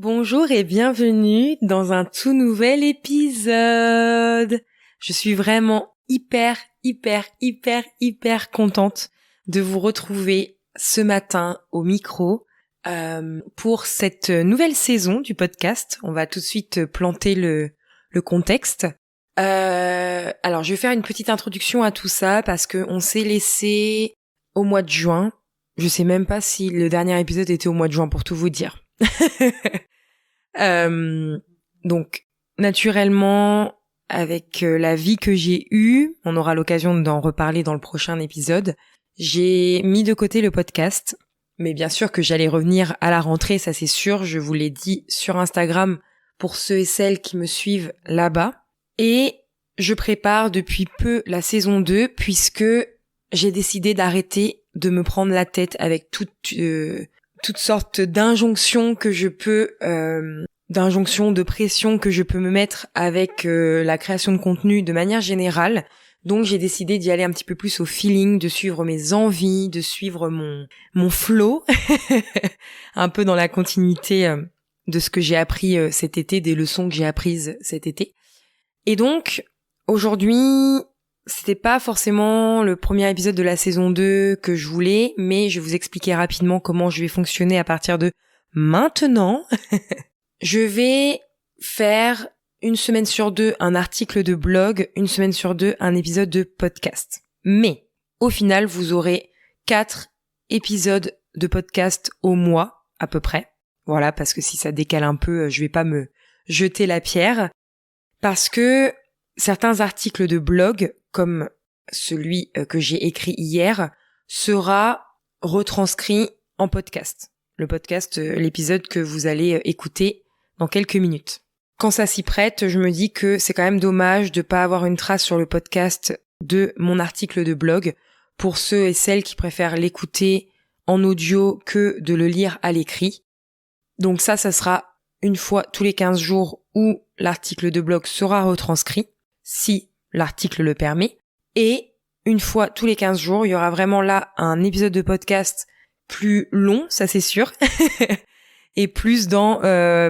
Bonjour et bienvenue dans un tout nouvel épisode. Je suis vraiment hyper contente de vous retrouver ce matin au micro pour cette nouvelle saison du podcast. On va tout de suite planter le contexte. Alors je vais faire une petite introduction à tout ça parce que on s'est laissé au mois de juin. Je sais même pas si le dernier épisode était au mois de juin pour tout vous dire. Donc naturellement avec la vie que j'ai eue, on aura l'occasion d'en reparler dans le prochain épisode, j'ai mis de côté le podcast, mais bien sûr que j'allais revenir à la rentrée, ça c'est sûr, je vous l'ai dit sur Instagram pour ceux et celles qui me suivent là-bas, et je prépare depuis peu la saison 2 puisque j'ai décidé d'arrêter de me prendre la tête avec toutes sortes d'injonctions que je peux, d'injonctions de pression que je peux me mettre avec la création de contenu de manière générale. Donc j'ai décidé d'y aller un petit peu plus au feeling, de suivre mes envies, de suivre mon flow, un peu dans la continuité de ce que j'ai appris cet été, des leçons que j'ai apprises cet été. Et donc aujourd'hui, c'était pas forcément le premier épisode de la saison 2 que je voulais, mais je vais vous expliquer rapidement comment je vais fonctionner à partir de maintenant. Je vais faire une semaine sur 2 un article de blog, une semaine sur 2 un épisode de podcast. Mais au final, vous aurez 4 épisodes de podcast au mois, à peu près. Voilà, parce que si ça décale un peu, je vais pas me jeter la pierre. Parce que certains articles de blog, comme celui que j'ai écrit hier, sera retranscrit en podcast. Le podcast, l'épisode que vous allez écouter dans quelques minutes. Quand ça s'y prête, je me dis que c'est quand même dommage de pas avoir une trace sur le podcast de mon article de blog pour ceux et celles qui préfèrent l'écouter en audio que de le lire à l'écrit. Donc ça sera une fois tous les 15 jours où l'article de blog sera retranscrit, si l'article le permet. Et une fois tous les 15 jours, il y aura vraiment là un épisode de podcast plus long, ça c'est sûr, et plus dans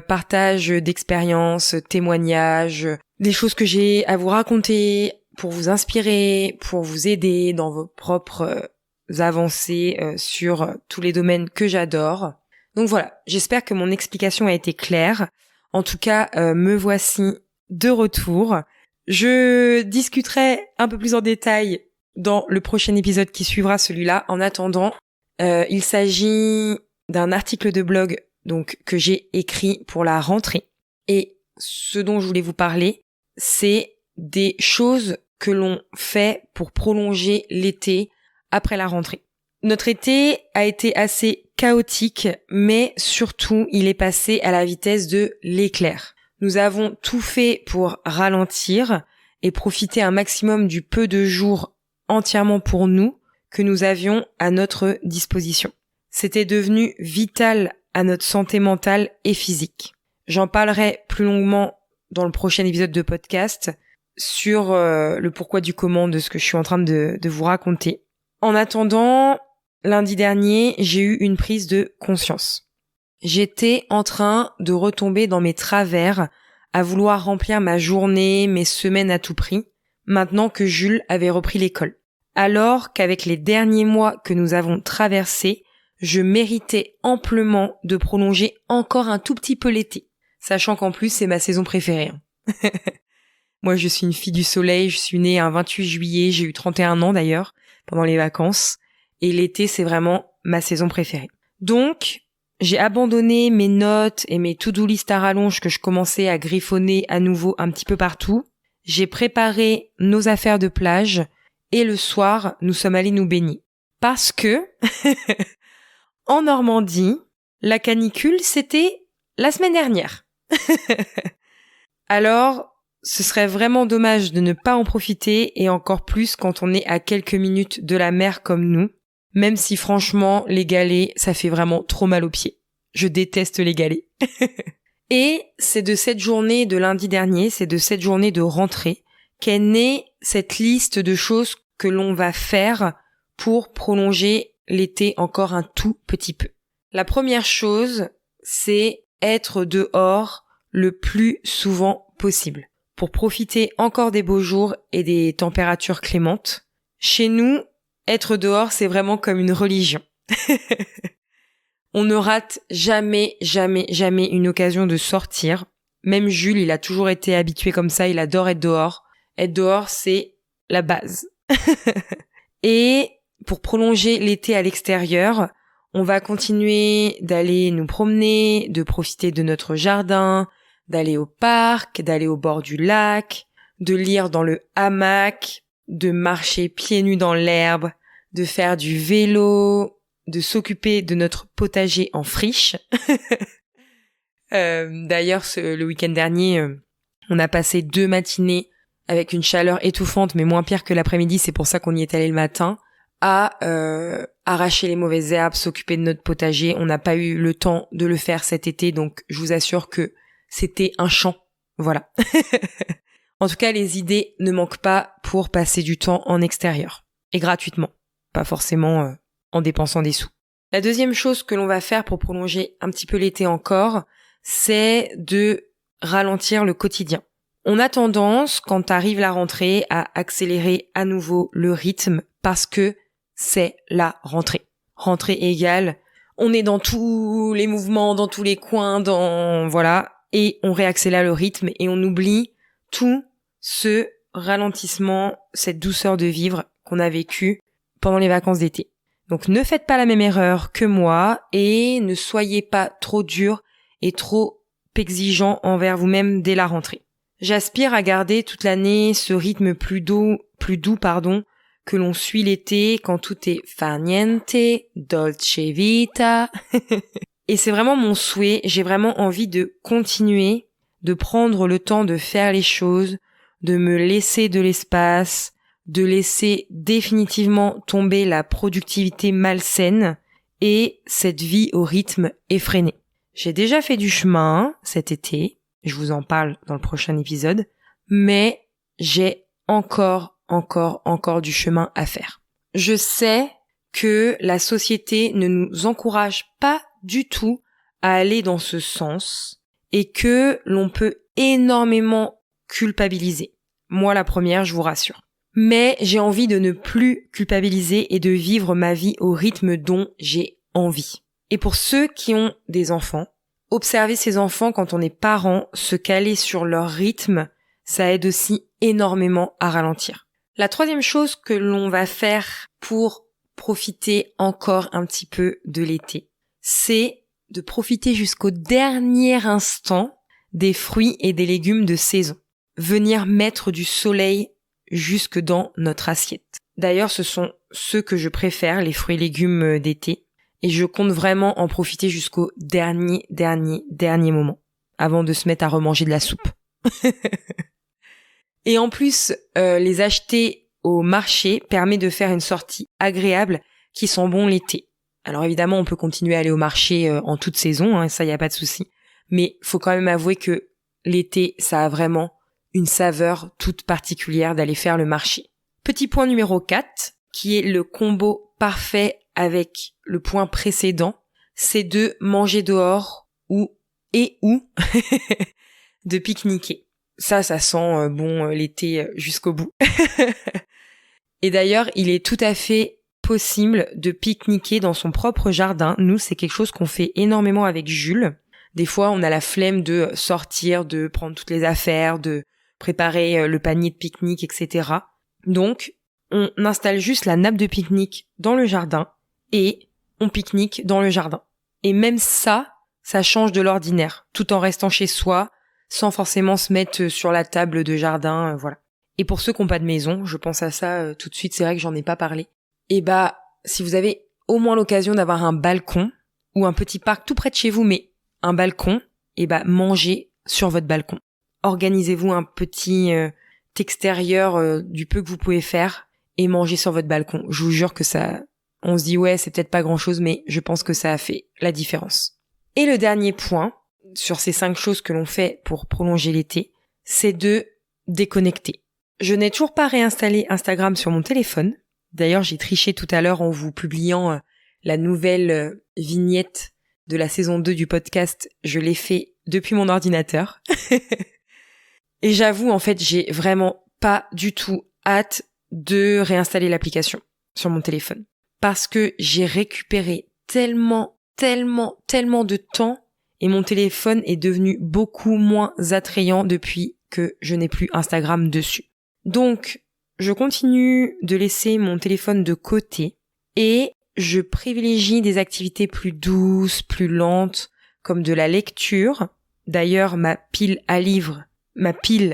partage d'expériences, témoignages, des choses que j'ai à vous raconter pour vous inspirer, pour vous aider dans vos propres avancées sur tous les domaines que j'adore. Donc voilà, j'espère que mon explication a été claire. En tout cas, me voici de retour. Je discuterai un peu plus en détail dans le prochain épisode qui suivra celui-là. En attendant, il s'agit d'un article de blog donc que j'ai écrit pour la rentrée. Et ce dont je voulais vous parler, c'est des choses que l'on fait pour prolonger l'été après la rentrée. Notre été a été assez chaotique, mais surtout il est passé à la vitesse de l'éclair. Nous avons tout fait pour ralentir et profiter un maximum du peu de jours entièrement pour nous que nous avions à notre disposition. C'était devenu vital à notre santé mentale et physique. J'en parlerai plus longuement dans le prochain épisode de podcast sur le pourquoi du comment de ce que je suis en train de vous raconter. En attendant, lundi dernier, j'ai eu une prise de conscience. J'étais en train de retomber dans mes travers à vouloir remplir ma journée, mes semaines à tout prix, maintenant que Jules avait repris l'école. Alors qu'avec les derniers mois que nous avons traversés, je méritais amplement de prolonger encore un tout petit peu l'été, sachant qu'en plus c'est ma saison préférée. Moi je suis une fille du soleil, je suis née un 28 juillet, j'ai eu 31 ans d'ailleurs, pendant les vacances, et l'été c'est vraiment ma saison préférée. Donc, j'ai abandonné mes notes et mes to-do list à rallonge que je commençais à griffonner à nouveau un petit peu partout. J'ai préparé nos affaires de plage et le soir, nous sommes allés nous baigner. Parce que, en Normandie, la canicule, c'était la semaine dernière. Alors, ce serait vraiment dommage de ne pas en profiter et encore plus quand on est à quelques minutes de la mer comme nous. Même si franchement, les galets, ça fait vraiment trop mal aux pieds. Je déteste les galets. Et c'est de cette journée de lundi dernier, c'est de cette journée de rentrée qu'est née cette liste de choses que l'on va faire pour prolonger l'été encore un tout petit peu. La première chose, c'est être dehors le plus souvent possible pour profiter encore des beaux jours et des températures clémentes. Chez nous, être dehors, c'est vraiment comme une religion. On ne rate jamais une occasion de sortir. Même Jules, il a toujours été habitué comme ça, il adore être dehors. Être dehors, c'est la base. Et pour prolonger l'été à l'extérieur, on va continuer d'aller nous promener, de profiter de notre jardin, d'aller au parc, d'aller au bord du lac, de lire dans le hamac, de marcher pieds nus dans l'herbe, de faire du vélo, de s'occuper de notre potager en friche. D'ailleurs, le week-end dernier, on a passé 2 matinées avec une chaleur étouffante, mais moins pire que l'après-midi, c'est pour ça qu'on y est allé le matin, à arracher les mauvaises herbes, s'occuper de notre potager. On n'a pas eu le temps de le faire cet été, donc je vous assure que c'était un champ. Voilà. En tout cas, les idées ne manquent pas pour passer du temps en extérieur. Et gratuitement. Pas forcément en dépensant des sous. La deuxième chose que l'on va faire pour prolonger un petit peu l'été encore, c'est de ralentir le quotidien. On a tendance, quand arrive la rentrée, à accélérer à nouveau le rythme parce que c'est la rentrée. Rentrée égale, on est dans tous les mouvements, dans tous les coins, voilà, et on réaccélère le rythme et on oublie tout ce ralentissement, cette douceur de vivre qu'on a vécu pendant les vacances d'été. Donc ne faites pas la même erreur que moi et ne soyez pas trop dur et trop exigeant envers vous-même dès la rentrée. J'aspire à garder toute l'année ce rythme plus doux, que l'on suit l'été quand tout est farniente, dolce vita. Et c'est vraiment mon souhait, j'ai vraiment envie de continuer, de prendre le temps de faire les choses, de me laisser de l'espace, de laisser définitivement tomber la productivité malsaine et cette vie au rythme effréné. J'ai déjà fait du chemin cet été, je vous en parle dans le prochain épisode, mais j'ai encore du chemin à faire. Je sais que la société ne nous encourage pas du tout à aller dans ce sens et que l'on peut énormément culpabiliser. Moi, la première, je vous rassure. Mais j'ai envie de ne plus culpabiliser et de vivre ma vie au rythme dont j'ai envie. Et pour ceux qui ont des enfants, observer ces enfants quand on est parent, se caler sur leur rythme, ça aide aussi énormément à ralentir. La troisième chose que l'on va faire pour profiter encore un petit peu de l'été, c'est de profiter jusqu'au dernier instant des fruits et des légumes de saison. Venir mettre du soleil jusque dans notre assiette. D'ailleurs, ce sont ceux que je préfère, les fruits et légumes d'été, et je compte vraiment en profiter jusqu'au dernier moment, avant de se mettre à remanger de la soupe. Et en plus, les acheter au marché permet de faire une sortie agréable qui sent bon l'été. Alors évidemment, on peut continuer à aller au marché en toute saison, ça y a pas de souci, mais faut quand même avouer que l'été, ça a vraiment une saveur toute particulière d'aller faire le marché. Petit point numéro 4, qui est le combo parfait avec le point précédent, c'est de manger dehors ou de pique-niquer. Ça sent bon l'été jusqu'au bout. Et d'ailleurs, il est tout à fait possible de pique-niquer dans son propre jardin. Nous, c'est quelque chose qu'on fait énormément avec Jules. Des fois, on a la flemme de sortir, de prendre toutes les affaires, de préparer le panier de pique-nique, etc. Donc, on installe juste la nappe de pique-nique dans le jardin et on pique-nique dans le jardin. Et même ça change de l'ordinaire, tout en restant chez soi, sans forcément se mettre sur la table de jardin, voilà. Et pour ceux qui n'ont pas de maison, je pense à ça tout de suite, c'est vrai que j'en ai pas parlé. Et si vous avez au moins l'occasion d'avoir un balcon ou un petit parc tout près de chez vous, mais un balcon, mangez sur votre balcon. Organisez-vous un petit extérieur du peu que vous pouvez faire et mangez sur votre balcon. Je vous jure que ça, on se dit ouais, c'est peut-être pas grand-chose, mais je pense que ça a fait la différence. Et le dernier point, sur ces 5 choses que l'on fait pour prolonger l'été, c'est de déconnecter. Je n'ai toujours pas réinstallé Instagram sur mon téléphone. D'ailleurs, j'ai triché tout à l'heure en vous publiant la nouvelle vignette de la saison 2 du podcast, je l'ai fait depuis mon ordinateur. Et j'avoue, en fait, j'ai vraiment pas du tout hâte de réinstaller l'application sur mon téléphone. Parce que j'ai récupéré tellement de temps et mon téléphone est devenu beaucoup moins attrayant depuis que je n'ai plus Instagram dessus. Donc, je continue de laisser mon téléphone de côté et je privilégie des activités plus douces, plus lentes, comme de la lecture. D'ailleurs, ma pile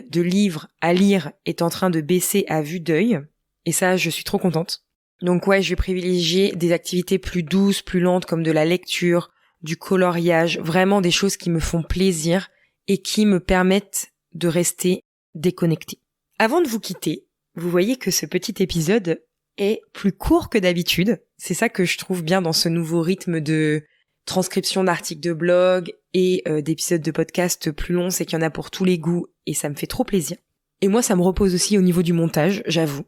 de livres à lire est en train de baisser à vue d'œil. Et ça, je suis trop contente. Donc ouais, je vais privilégier des activités plus douces, plus lentes, comme de la lecture, du coloriage, vraiment des choses qui me font plaisir et qui me permettent de rester déconnectée. Avant de vous quitter, vous voyez que ce petit épisode est plus court que d'habitude. C'est ça que je trouve bien dans ce nouveau rythme de transcription d'articles de blog et d'épisodes de podcast plus longs, c'est qu'il y en a pour tous les goûts et ça me fait trop plaisir. Et moi, ça me repose aussi au niveau du montage, j'avoue.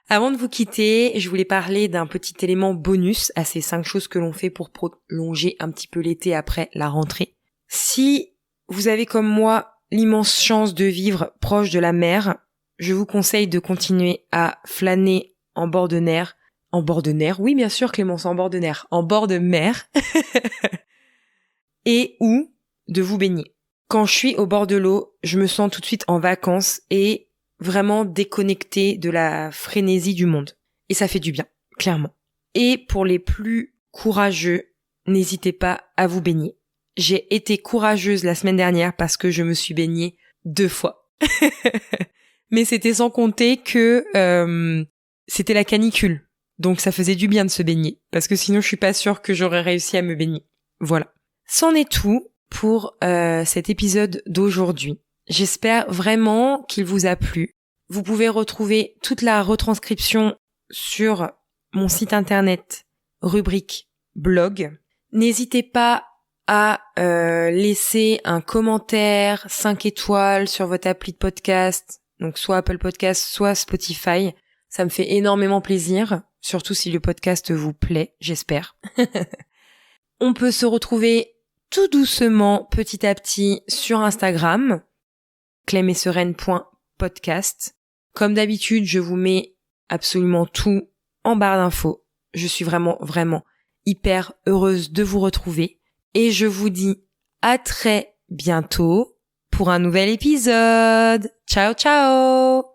Avant de vous quitter, je voulais parler d'un petit élément bonus à ces 5 choses que l'on fait pour prolonger un petit peu l'été après la rentrée. Si vous avez comme moi l'immense chance de vivre proche de la mer, je vous conseille de continuer à flâner en bord de mer. En bord de mer, oui bien sûr Clémence, en bord de mer. En bord de mer. Et ou de vous baigner. Quand je suis au bord de l'eau, je me sens tout de suite en vacances et vraiment déconnectée de la frénésie du monde. Et ça fait du bien, clairement. Et pour les plus courageux, n'hésitez pas à vous baigner. J'ai été courageuse la semaine dernière parce que je me suis baignée 2 fois. Mais c'était sans compter que c'était la canicule. Donc ça faisait du bien de se baigner. Parce que sinon je suis pas sûre que j'aurais réussi à me baigner. Voilà. C'en est tout pour cet épisode d'aujourd'hui. J'espère vraiment qu'il vous a plu. Vous pouvez retrouver toute la retranscription sur mon site internet, rubrique blog. N'hésitez pas à laisser un commentaire 5 étoiles sur votre appli de podcast, donc soit Apple Podcast, soit Spotify. Ça me fait énormément plaisir, surtout si le podcast vous plaît, j'espère. On peut se retrouver tout doucement, petit à petit, sur Instagram, clemessereine.podcast. Comme d'habitude, je vous mets absolument tout en barre d'infos. Je suis vraiment hyper heureuse de vous retrouver. Et je vous dis à très bientôt pour un nouvel épisode. Ciao, ciao!